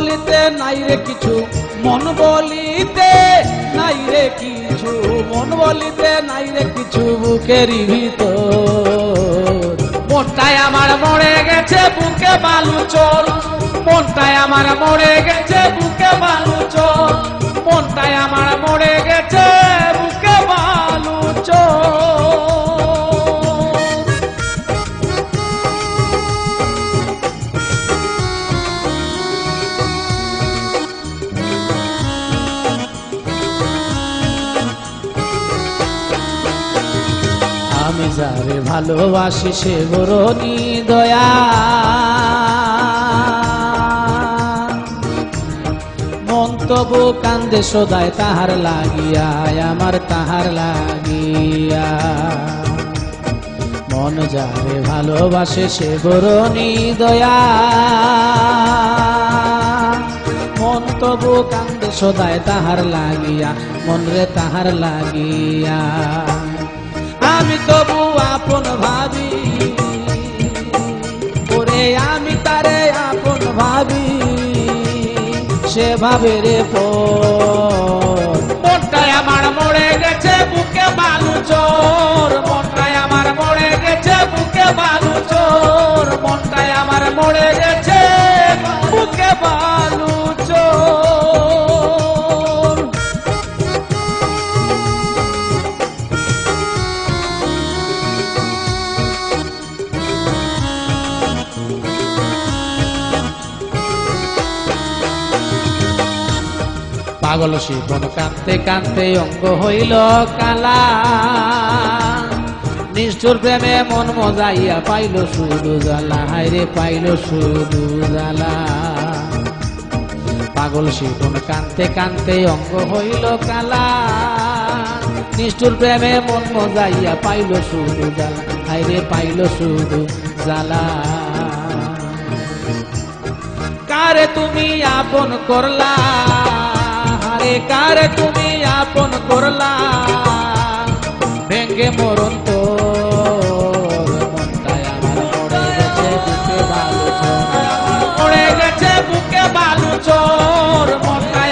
বলিতে নাই রে কিছু, মন বলিতে নাই রে কিছু, মন বলিতে নাই রে কিছু, বুকেরই ভিতর মনটাই আমার মরে গেছে বুকে বালু চোর, মনটাই আমার মরে গেছে বুকে বালু চোর, মনটাই আমার মরে গেছে বুকে বালু চোর। আমি যারে ভালোবাসি সে বড়নি দয়া, মন তবু কান্দে সদায় তাহার লাগিয়া, আমার তাহার লাগিয়া। মন যারে ভালোবাসে সে বড়নি দয়া, মন তবু কান্দে সদায় তাহার লাগিয়া, মন রে তাহার লাগিয়া। আমি তবু আপন ভাবি ওরে, আমি তারে আপন ভাবি, সে ভাবে রে পর। মনটাই আমার মরে গেছে বুকে বালু চোর, মনটাই আমার মরে গেছে বুকে বালু চোর, মনটাই আমার মরে গেছে বুকে বালু চোর। পাগল শিবন কাঁদতে কাঁদতে অঙ্গ হইল কালা, নিষ্ঠুর প্রেমে মন মজাইয়া পাইল শুধু জ্বালা, হায়রে পাইল শুধু জ্বালা। পাগল শিবন কাঁদতে কাঁদতে অঙ্গ হইল কালা, নিষ্ঠুর প্রেমে মন মজাইয়া পাইল শুধু জ্বালা, হায়রে পাইল শুধু জ্বালা। কারে তুমি আপন করলা, কারে তুমি আপন করলা, ভেঙ্গে মরণ তোর। মনটাই আমার মরে গেছে বুকে বালু চোর, মরে গেছে বুকে বালু চোর, মনটাই